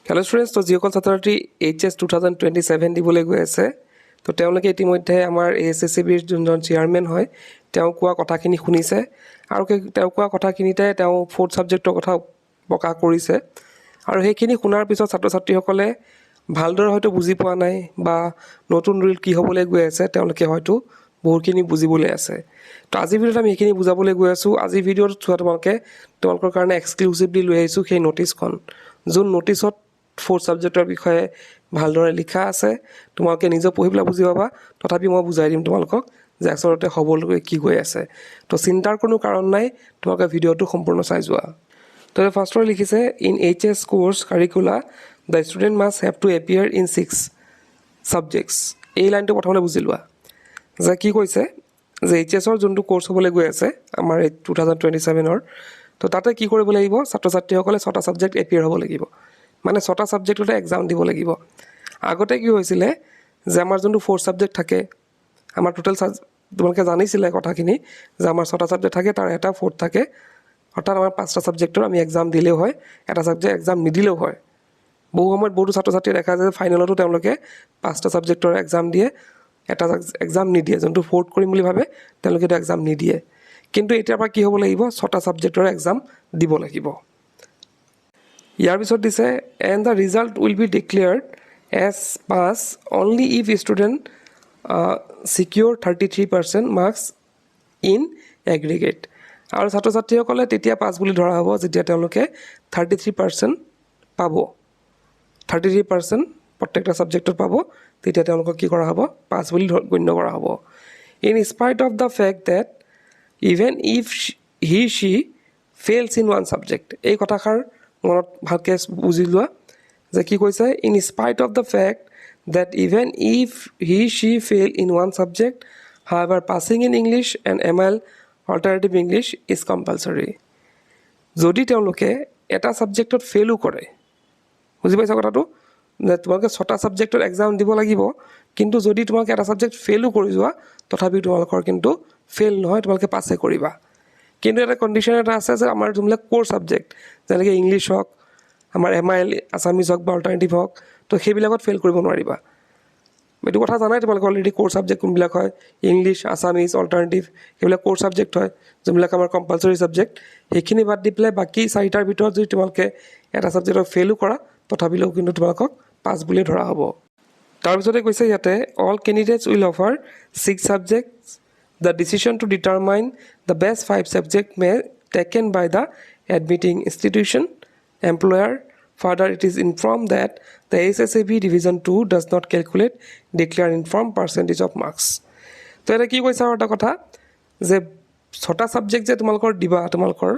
Hello' students, তো যিসকল ছাত্ৰ ছাত্ৰী HS 2027 দিবলৈ গৈ আছে, তো তেওঁলোকে ইতিমধ্যে আমাৰ ASSCBৰ যোনজন চেয়াৰমেন হয় তেওঁ কোৱা কথাখিনি শুনিছে আৰু তেওঁ কোৱা কথাখিনিতে তেওঁ 4th ছাবজেক্টৰ কথা প্ৰকাশ কৰিছে আৰু সেইখিনি শুনাৰ পিছত ছাত্ৰ ছাত্ৰীসকলে ভালদৰে হয়তো বুজি পোৱা নাই বা নতুন ৰুল কি হ'বলৈ গৈ আছে তেওঁলোকে হয়তো বহুতখিনি বুজিবলৈ আছে। তো আজিৰ ভিডিঅ'ত আমি সেইখিনি বুজাবলৈ গৈ আছোঁ। আজিৰ ভিডিঅ'ত চোৱা তোমালোকৰ কাৰণে এক্সক্লুচিভলি লৈ আহিছোঁ সেই ন'টিছখন, যোন ন'টিছত 4th ছাবজেক্টৰ বিষয়ে ভালদৰে লিখা আছে। তোমালোকে নিজে পঢ়ি পেলাই বুজি পাবা, তথাপি মই বুজাই দিম তোমালোকক যে আচলতে হ'বলৈ কি গৈ আছে। তো চিন্তাৰ কোনো কাৰণ নাই, তোমালোকে ভিডিঅ'টো সম্পূৰ্ণ চাই যোৱা। তো ফাৰ্ষ্টতে লিখিছে in HS course curricula the student must have to appear in 6 subjects. এই লাইনটো প্ৰথমতে বুজি লোৱা যে কি কৈছে যে HSৰ যোনটো কোৰ্চ হ'বলৈ গৈ আছে আমাৰ এই 2027ৰ, তো তাতে কি কৰিব লাগিব, ছাত্ৰ ছাত্ৰীসকলে 6টা ছাবজেক্ট এপিয়াৰ হ'ব লাগিব, মানে 6টা ছাবজেক্টতে এক্সাম দিব লাগিব। আগতে কি হৈছিলে যে আমাৰ যোনটো 4th ছাবজেক্ট থাকে, আমাৰ টোটেল তোমালোকে জানিছিলে কথাখিনি যে আমাৰ 6টা ছাবজেক্ট থাকে, তাৰ এটা 4th থাকে, অৰ্থাৎ আমাৰ 5টা ছাবজেক্টৰ আমি এক্সাম দিলেও হয়, এটা ছাবজেক্ট এক্সাম নিদিলেও হয়। বহু সময়ত বহুতো ছাত্ৰ ছাত্ৰীয়ে দেখা যায় যে ফাইনেলতো তেওঁলোকে 5টা ছাবজেক্টৰ এক্সাম দিয়ে, এটা এক্সাম নিদিয়ে, যোনটো 4th কৰিম বুলি ভাবে তেওঁলোকে এটা এক্সাম নিদিয়ে। কিন্তু এতিয়াৰ পৰা কি হ'ব লাগিব, 6টা ছাবজেক্টৰ এক্সাম দিব লাগিব। ইয়াৰ পিছত দিছে and the result will be declared as pass only if student secure 33% marks in aggregate. আৰু ছাত্ৰ ছাত্ৰীসকলে তেতিয়া পাছ বুলি ধৰা হ'ব যেতিয়া তেওঁলোকে 33% পাব, 33% প্ৰত্যেকটা ছাবজেক্টত পাব, তেতিয়া তেওঁলোকক কি কৰা হ'ব, পাছ বুলি গণ্য কৰা হ'ব। In spite of the fact that even if he fails in one subject. এই কথাষাৰ মনত ভালকৈ বুজি লোৱা যে কি কৈছে, in spite of the fact that even if he fail in one subject however passing in English and MIL alternative English is compulsory. যদি তেওঁলোকে এটা ছাবজেক্টত ফেইলো কৰে, বুজি পাইছা কথাটো, যে তোমালোকে 6টা ছাবজেক্টত এক্সাম দিব লাগিব, কিন্তু যদি তোমালোকে এটা ছাবজেক্ট ফেইলো কৰি যোৱা তথাপিও তোমালোকৰ কিন্তু ফেইল নহয়, তোমালোকে পাছে কৰিবা। কিন্তু এটা কণ্ডিশ্যন এটা আছে যে আমাৰ যোনবিলাক ক'ৰ ছাবজেক্ট যেনেকৈ ইংলিছ হওক, আমাৰ MIL আছামিজ হওক বা অল্টাৰনেটিভ হওক, তো সেইবিলাকত ফেইল কৰিব নোৱাৰিবা। এইটো কথা জানাই তোমালোকে অলৰেডি ক'ৰ ছাবজেক্ট কোনবিলাক হয়, ইংলিছ, আছামিজ, অল্টাৰনেটিভ, সেইবিলাক ক'ৰ ছাবজেক্ট হয়, যোনবিলাক আমাৰ কম্পালচৰি ছাবজেক্ট। সেইখিনি বাদ দি পেলাই বাকী 4টাৰ ভিতৰত যদি তোমালোকে এটা ছাবজেক্টত ফেইলো কৰা তথাপিও কিন্তু তোমালোকক পাছ বুলি ধৰা হ'ব। তাৰপিছতে কৈছে ইয়াতে all candidates will offer 6 subjects. The decision to determine the best 5 subject may taken by the admitting institution employer. Further, it is informed that the SSAB Division 2 does not calculate declare informed percentage of marks. তো এটা কি কৈছে আৰু এটা কথা যে 6টা subject যে তোমালোকৰ দিবা তোমালোকৰ,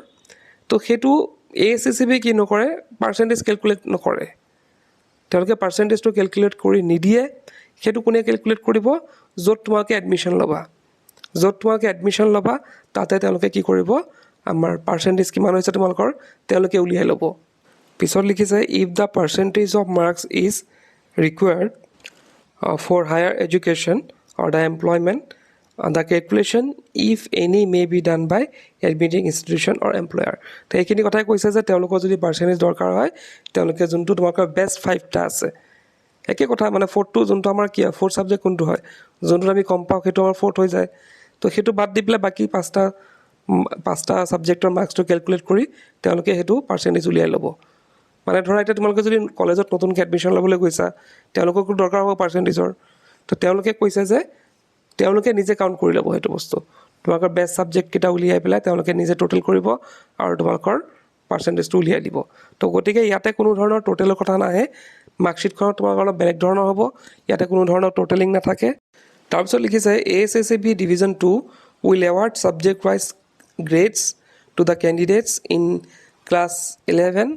তো সেইটো ASSCB কি নকৰে, পাৰ্চেণ্টেজ কেলকুলেট নকৰে। তেওঁলোকে পাৰ্চেণ্টেজটো কেলকুলেট কৰি নিদিয়ে। সেইটো কোনে কেলকুলেট কৰিব, য'ত তোমালোকে এডমিশ্যন ল'বা, য'ত তোমালোকে এডমিশ্যন ল'বা তাতে তেওঁলোকে কি কৰিব, আমাৰ পাৰ্চেণ্টেজ কিমান হৈছে তোমালোকৰ তেওঁলোকে উলিয়াই ল'ব। পিছত লিখিছে if the percentage of marks is required for higher education or the employment the calculation if any may be done by admitting institution or employer. তো এইখিনি কথাই কৈছে যে তেওঁলোকৰ যদি পাৰ্চেণ্টেজ দৰকাৰ হয় তেওঁলোকে যোনটো তোমালোকৰ বেষ্ট 5টা আছে, একে কথা মানে 4th যোনটো আমাৰ কি হয়, 4th ছাবজেক্ট কোনটো হয়, যোনটোত আমি কম পাওঁ সেইটো আমাৰ 4th হৈ যায়। তো সেইটো বাদ দি পেলাই বাকী 5টা ছাবজেক্টৰ মাৰ্কছটো কেলকুলেট কৰি তেওঁলোকে সেইটো পাৰ্চেণ্টেজ উলিয়াই ল'ব। মানে ধৰা এতিয়া তোমালোকে যদি কলেজত নতুনকৈ এডমিশ্যন ল'বলৈ গৈছা, তেওঁলোককো দৰকাৰ হ'ব পাৰ্চেণ্টেজৰ। তো তেওঁলোকে কৈছে যে তেওঁলোকে নিজে কাউণ্ট কৰি ল'ব সেইটো বস্তু, তোমালোকৰ বেষ্ট ছাবজেক্টকেইটা উলিয়াই পেলাই তেওঁলোকে নিজে টোটেল কৰিব আৰু তোমালোকৰ পাৰ্চেণ্টেজটো উলিয়াই দিব। তো গতিকে ইয়াতে কোনো ধৰণৰ টোটেলৰ কথা নাহে, মাৰ্কশ্বিটখনত তোমালোকৰ অলপ বেলেগ ধৰণৰ হ'ব, ইয়াতে কোনো ধৰণৰ টোটেলিং নাথাকে। তাৰপিছত লিখিছে ASSAB Division 2 will award subject wise grades to the candidates in class 11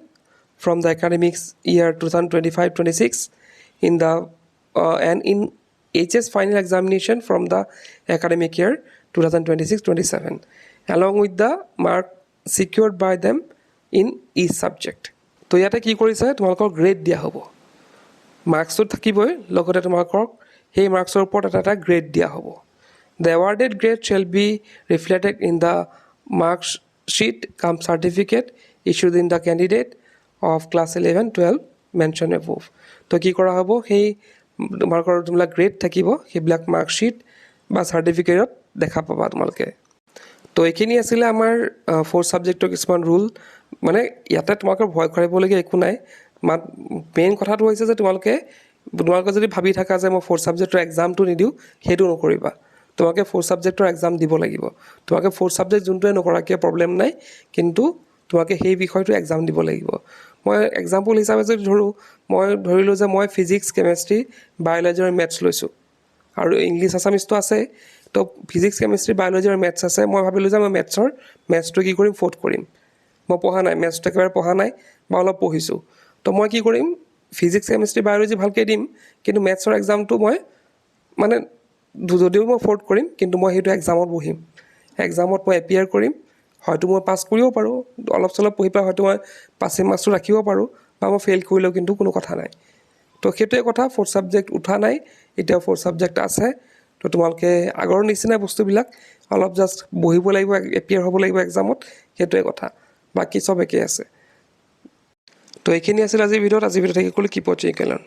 from the academic year 2025-26 in the and in HS final examination from the academic year 2026-27 along with the mark secured by them in each subject. তো ইয়াতে কি কৰিছে, তোমালোকৰ grade দিয়া হ'ব, মাৰ্কছটো থাকিবই, লগতে তোমালোকক সেই মাৰ্কছৰ ওপৰত এটা গ্ৰেড দিয়া হ'ব। The awarded grade shall be reflected in the marksheet cum certificate issued in the candidate of class 11-12 mention এভভ তো কি কৰা হ'ব সেই তোমালোকৰ যোনবিলাক গ্ৰেড থাকিব সেইবিলাক মাৰ্কশ্বিট বা চাৰ্টিফিকেটত দেখা পাবা তোমালোকে তো এইখিনি আছিলে আমাৰ 4th ছাবজেক্টৰ কিছুমান ৰুল মানে ইয়াতে তোমালোকৰ ভয় কৰিবলগীয়া একো নাই মেইন কথাটো হৈছে যে তোমালোকে যদি ভাবি থাকা যে মই 4th ছাবজেক্টৰ এক্সামটো নিদিওঁ সেইটো নকৰিবা তোমালোকে 4th ছাবজেক্টৰ এক্সাম দিব লাগিব তোমালোকে 4th ছাবজেক্ট যোনটোৱে নকৰা কিয় প্ৰব্লেম নাই কিন্তু তোমালোকে সেই বিষয়টো এক্সাম দিব লাগিব মই এক্সাম্পল হিচাপে যদি মই ধৰিলোঁ যে মই ফিজিক্স কেমেষ্ট্ৰি বায়'লজি আৰু মেথছ লৈছোঁ আৰু ইংলিছ আছামিজটো আছে তো ফিজিক্স কেমেষ্ট্ৰি বায়'লজি আৰু মেথছ আছে মই ভাবিলোঁ যে মই মেথছটো কি কৰিম 4th কৰিম মই পঢ়া নাই মেথছটো একেবাৰে পঢ়া নাই বা অলপ পঢ়িছোঁ তো মই কি কৰিম ফিজিক্স কেমেষ্ট্ৰি বায়'লজি ভালকৈ দিম কিন্তু মেথছৰ এক্সামটো মই মানে যদিও মই 4th কৰিম কিন্তু মই সেইটো এক্সামত বহিম এক্সামত মই এপিয়াৰ কৰিম হয়তো মই পাছ কৰিব পাৰোঁ অলপ চলপ পঢ়ি পেলাই হয়তো মই পাছিং মাৰ্কছটো ৰাখিব পাৰোঁ বা মই ফেইল কৰিলেও কিন্তু কোনো কথা নাই তো সেইটোৱে কথা 4th ছাবজেক্ট উঠা নাই এতিয়াও 4th ছাবজেক্ট আছে তো তোমালোকে আগৰ নিচিনা বস্তুবিলাক অলপ জাষ্ট বহিব লাগিব এপিয়াৰ হ'ব লাগিব এক্সামত সেইটোৱে কথা বাকী চব একেই আছে তো এইখিনি আছিল আজিৰ ভিডিঅ'ত থাকি ক'লোঁ কিপ ৱাচিং একেলন